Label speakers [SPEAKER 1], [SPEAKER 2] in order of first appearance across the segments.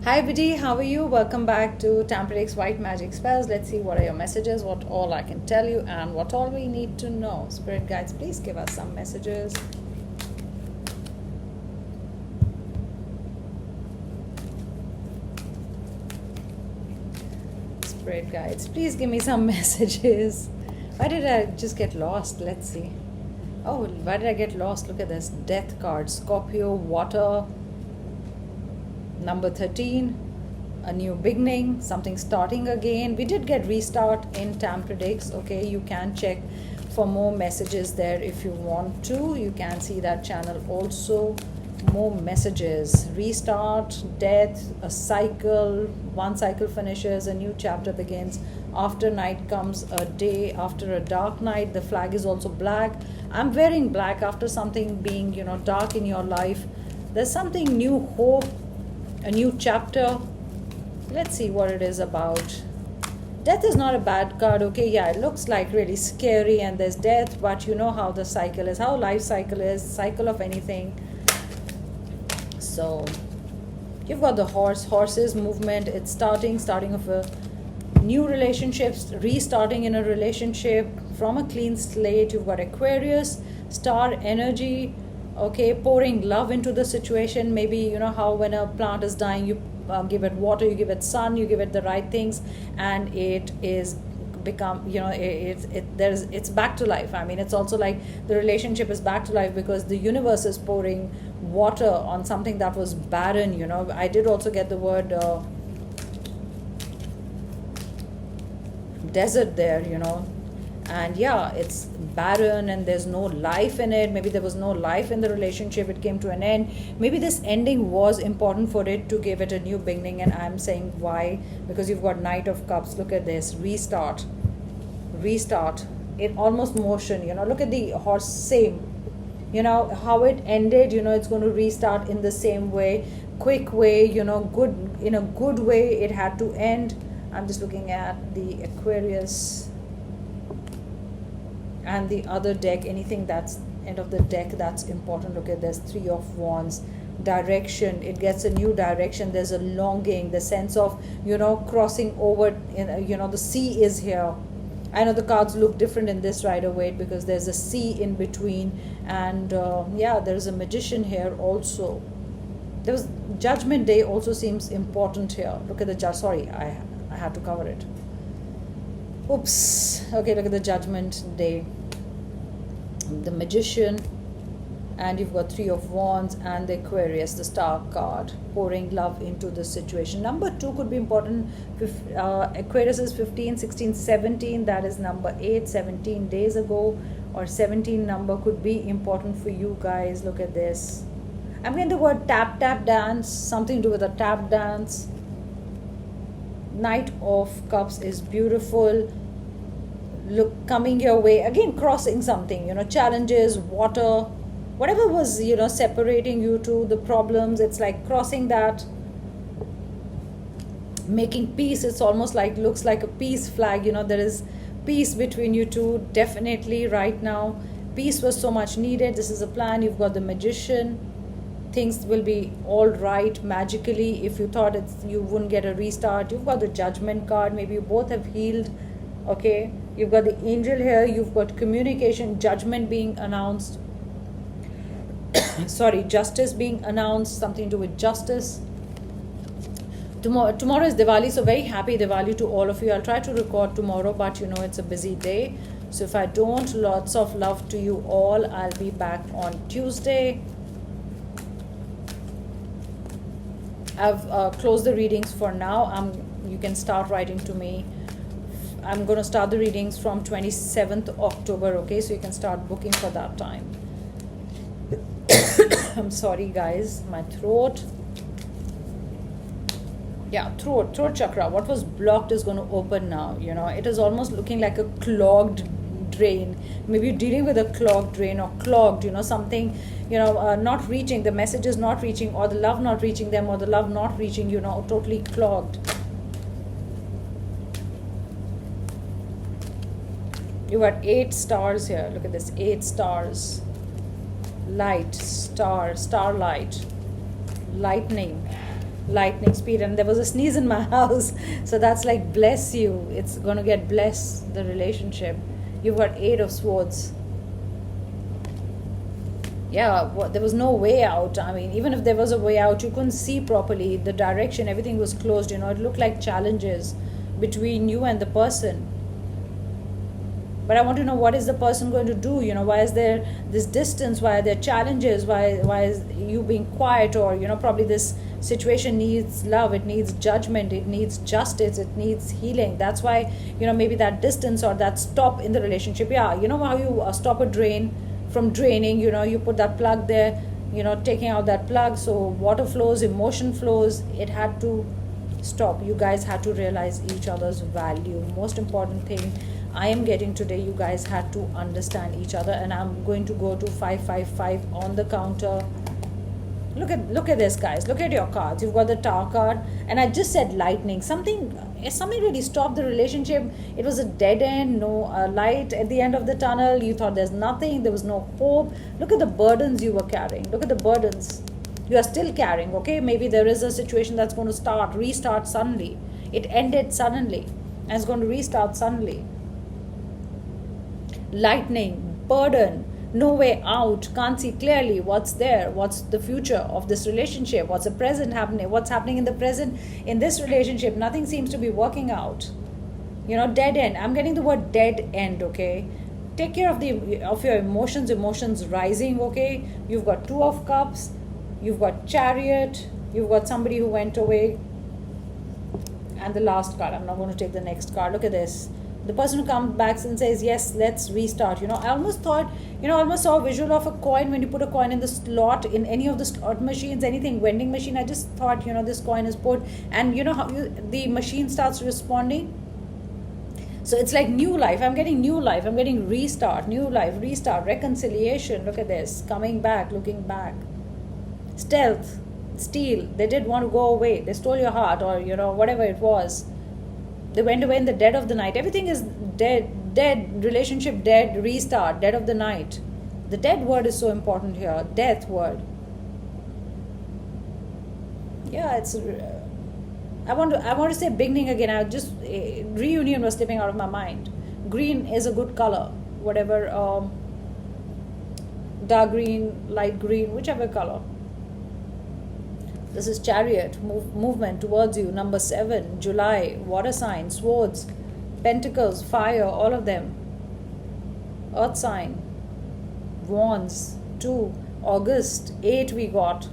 [SPEAKER 1] Hi Biddy, how are you? Welcome back to Tampredix White Magic Spells. Let's see what are your messages, what all I can tell you, and what all we need to know. Spirit guides, please give us some messages. Spirit guides, please give me some messages. Why did I just get lost? Let's see. Oh, why did I get lost? Look at this. Death card. Scorpio, water. Number 13. A new beginning. Something starting again. We did get restart in Tampredix. Okay, you can check for more messages there if you want to. You can see that channel also. More messages. Restart, death, a cycle. One cycle finishes, a new chapter begins. After night comes a day. After a dark night, the flag is also black. I'm wearing black after something being, dark in your life. There's something new, hope, a new chapter. Let's see what it is about. Death is not a bad card, okay? Yeah, it looks like really scary and there's death, but you know how the cycle is, how life cycle is, cycle of anything. So you've got the horses movement. It's starting of a new relationships, restarting in a relationship from a clean slate. You've got Aquarius, star energy, okay, pouring love into the situation. Maybe you know how when a plant is dying, you give it water, you give it sun, you give it the right things, and it is become, it's back to life. I mean, it's also like the relationship is back to life because the universe is pouring water on something that was barren. I did also get the word desert there, and yeah, it's barren and there's no life in it. Maybe there was no life in the relationship, it came to an end. Maybe this ending was important for it to give it a new beginning, and I'm saying why, because you've got Knight of Cups. Look at this, restart in almost motion. Look at the horse, same, how it ended. It's going to restart in the same way, quick way, good, in a good way it had to end. I'm just looking at the Aquarius and the other deck, anything that's end of the deck that's important. Look at this, Three of Wands, direction. It gets a new direction. There's a longing, the sense of crossing over in, the sea is here. I know the cards look different in this right away because there's a sea in between, and yeah, there's a Magician here also. There was Judgment Day also seems important here. Look at the judge. Sorry, I had to cover it. Oops. Okay, look at the Judgment Day, the Magician, and you've got Three of Wands and the Aquarius, the Star card, pouring love into the situation. Number 2 could be important. Aquarius is 15, 16, 17. That is number 8, 17 days ago, or 17 number could be important for you guys. Look at this. I'm getting the word tap dance, something to do with a tap dance. Knight of Cups is beautiful. Look, coming your way again, crossing something, challenges, water, whatever was separating you to the problems. It's like crossing that, making peace. It's almost like, looks like a peace flag. There is peace between you two, definitely right now. Peace was so much needed. This is a plan. You've got the Magician. Things will be all right magically. If you thought you wouldn't get a restart, you've got the Judgment card. Maybe you both have healed. Okay, you've got the Angel here. You've got communication, judgment being announced. Sorry, justice being announced. Something to do with justice. Tomorrow is Diwali, so very happy Diwali to all of you. I'll try to record tomorrow, but it's a busy day. So if I don't, lots of love to you all. I'll be back on Tuesday. I've closed the readings for now. You can start writing to me. I'm going to start the readings from 27th October, okay? So you can start booking for that time. I'm sorry, guys. My throat. Yeah, throat chakra. What was blocked is going to open now. It is almost looking like a clogged drain. Maybe you're dealing with a clogged drain or clogged, something, not reaching, the message is not reaching, or the love not reaching them, or the love not reaching, totally clogged. You got 8 stars here. Look at this, 8 stars. Light, star, starlight, lightning. lightning speed, and there was a sneeze in my house, so that's like bless you, it's going to get blessed, the relationship. You've got 8 of swords. Yeah, there was no way out. I mean, even if there was a way out, you couldn't see properly the direction, everything was closed, it looked like challenges between you and the person. But I want to know, what is the person going to do? Why is there this distance? Why are there challenges? Why is you being quiet? Or probably this situation needs love, it needs judgment, it needs justice, it needs healing. That's why maybe that distance or that stop in the relationship. Yeah, how you stop a drain from draining. You put that plug there, taking out that plug, so water flows, emotion flows. It had to stop. You guys had to realize each other's value. Most important thing I am getting today, you guys had to understand each other. And I'm going to go to 555 on the counter. Look at this, guys. Look at your cards. You've got the Tower card, and I just said lightning. Something really stopped the relationship. It was a dead end, no light at the end of the tunnel. You thought there's nothing, there was no hope. Look at the burdens you were carrying. Look at the burdens you are still carrying. Okay, maybe there is a situation that's going to restart suddenly. It ended suddenly and it's going to restart suddenly. Lightning, burden, no way out, can't see clearly what's there, what's the future of this relationship, what's the present happening, what's happening in the present in this relationship. Nothing seems to be working out. Dead end. I'm getting the word dead end. Okay, take care of your emotions rising. Okay, you've got 2 of cups, you've got Chariot, you've got somebody who went away, and the last card. I'm not going to take the next card. Look at this. The person who comes back and says, yes, let's restart. I almost thought, I almost saw a visual of a coin. When you put a coin in the slot, in any of the slot machines, anything, vending machine, I just thought, this coin is put, and how the machine starts responding. So it's like new life. I'm getting new life. I'm getting restart, new life, restart, reconciliation. Look at this. Coming back, looking back. Stealth, steal. They did want to go away. They stole your heart, or, whatever it was. They went away in the dead of the night. Everything is dead, relationship dead, restart, dead of the night. The dead word is so important here, death word. Yeah, it's. I want to say beginning again. Reunion was slipping out of my mind. Green is a good color, whatever. Dark green, light green, whichever color. This is Chariot, movement towards you. Number 7, July, water sign, swords, pentacles, fire, all of them. Earth sign, wands, 2, August, 8 we got.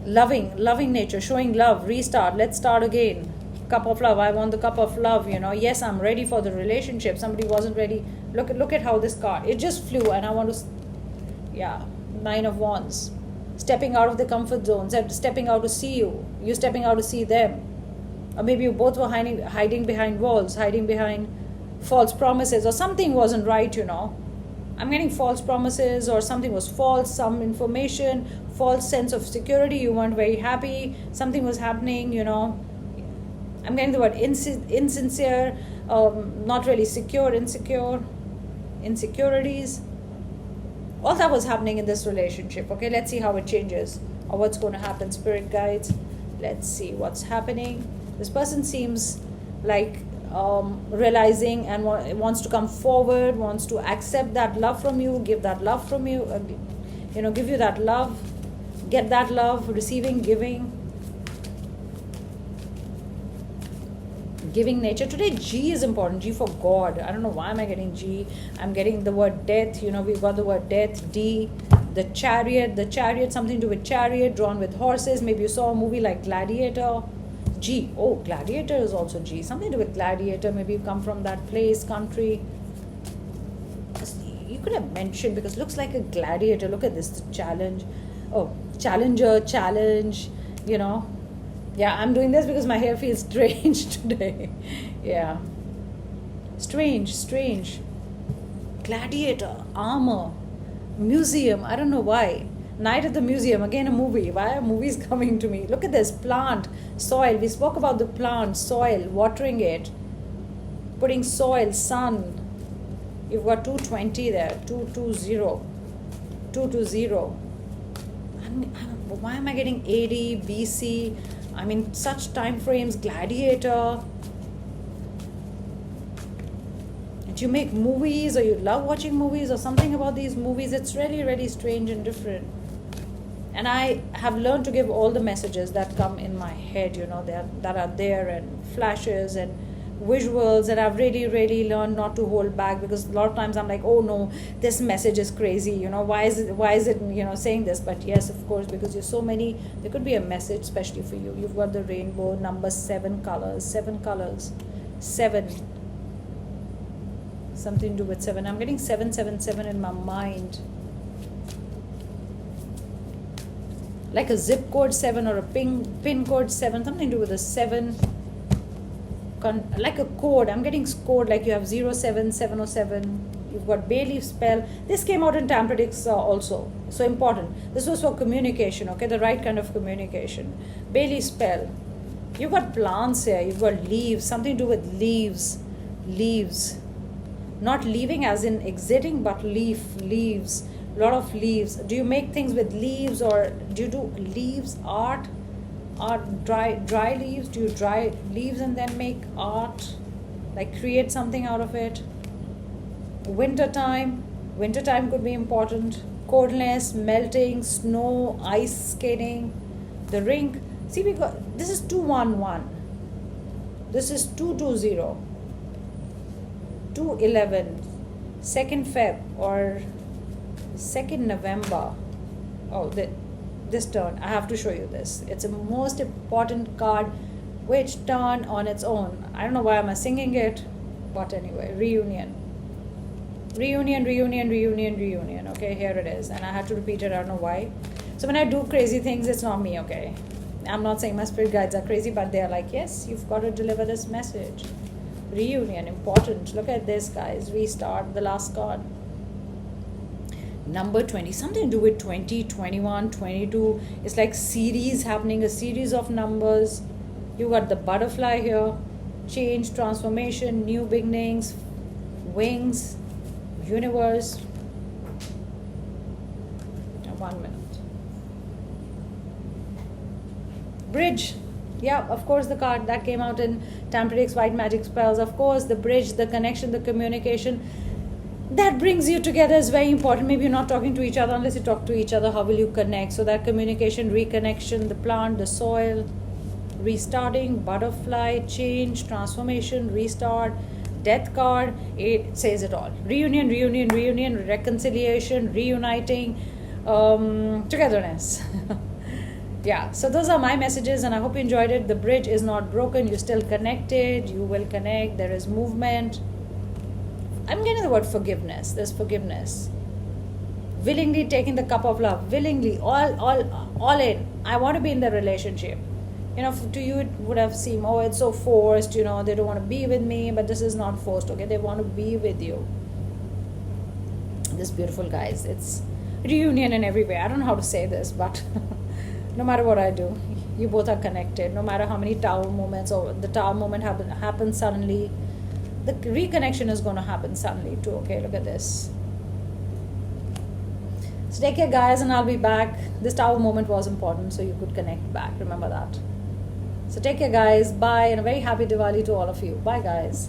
[SPEAKER 1] Loving nature, showing love, restart, let's start again. Cup of love, I want the cup of love, Yes, I'm ready for the relationship. Somebody wasn't ready. Look at how this card, it just flew, and I want to, 9 of wands. Stepping out of the comfort zones, stepping out to see you stepping out to see them. Or maybe you both were hiding behind walls, hiding behind false promises, or something wasn't right, I'm getting false promises, or something was false, some information, false sense of security, you weren't very happy, something was happening, I'm getting the word insincere, not really secure, insecurities. All that was happening in this relationship. Okay, let's see how it changes, or what's going to happen. Spirit guides, let's see what's happening. This person seems like realizing and wants to come forward, wants to accept that love from you, give that love from you, give you that love, get that love, receiving, giving nature. Today G is important. G for God. I don't know why am I getting G. I'm getting the word death. We've got the word death. D, the chariot, something to do with chariot, drawn with horses. Maybe you saw a movie like Gladiator. G, Gladiator is also G, something to do with Gladiator. Maybe you come from that place, country. You could have mentioned, because it looks like a gladiator. Look at this, the challenge. Challenger, challenge, Yeah, I'm doing this because my hair feels strange today. Yeah. Strange. Gladiator, armor, museum. I don't know why. Night at the museum, again a movie. Why are movies coming to me? Look at this, plant, soil. We spoke about the plant, soil, watering it, putting soil, sun. You've got 220 there, 220. why am I getting AD, BC? I mean, such time frames, gladiator. Do you make movies, or you love watching movies, or something about these movies? It's really, really strange and different. And I have learned to give all the messages that come in my head, that are there, and flashes and visuals, and I've really, really learned not to hold back, because a lot of times I'm like, oh no, this message is crazy, why is it saying this? But yes, of course, because you're so many, there could be a message especially for you. You've got the rainbow, number 7 colors, 7, something to do with 7. I'm getting 777 in my mind, like a zip code 7 or a pin code 7, something to do with a 7, like a code. I'm getting code, like you have 07707. You've got bay leaf spell. This came out in Tampredix also, so important. This was for communication, okay, the right kind of communication. Bay leaf spell. You've got plants here, you've got leaves, something to do with leaves, not leaving as in exiting, but leaves, lot of leaves. Do you make things with leaves, or do you do leaves art dry leaves? Do you dry leaves and then make art, like create something out of it? Wintertime could be important. Coldness, melting, snow, ice skating. The rink, see, we got, this is 211, this is 220, 211, 2nd Feb or 2nd November. Oh, this turn, I have to show you this. It's a most important card which turn on its own. I don't know why I'm singing it, but anyway, reunion. Okay, here it is, and I had to repeat it. I don't know why. So when I do crazy things, it's not me, okay? I'm not saying my spirit guides are crazy, but they're like, yes, you've got to deliver this message. Reunion, important. Look at this, guys. Restart, the last card. Number 20, something to do with 20, 21, 22. It's like series happening, a series of numbers. You got the butterfly here. Change, transformation, new beginnings, wings, universe. 1 minute. Bridge. Yeah, of course, the card that came out in Tampredix White Magic Spells. Of course, the bridge, the connection, the communication that brings you together is very important. Maybe you're not talking to each other. Unless you talk to each other, how will you connect? So that communication, reconnection, the plant, the soil, restarting, butterfly, change, transformation, restart, death card. It says it all. Reunion, reconciliation, reuniting, togetherness. Yeah, so those are my messages, and I hope you enjoyed it. The bridge is not broken. You're still connected. You will connect. There is movement. I'm getting the word forgiveness. There's forgiveness. Willingly taking the cup of love. Willingly, all in. I want to be in the relationship. To you it would have seemed, oh, it's so forced. They don't want to be with me, but this is not forced. Okay, they want to be with you. This beautiful, guys. It's reunion in every way. I don't know how to say this, but no matter what I do, you both are connected. No matter how many tower moments, or the tower moment happens suddenly, the reconnection is going to happen suddenly too. Okay, look at this. So take care, guys, and I'll be back. This tower moment was important, so you could connect back. Remember that. So take care, guys. Bye, and a very happy Diwali to all of you. Bye, guys.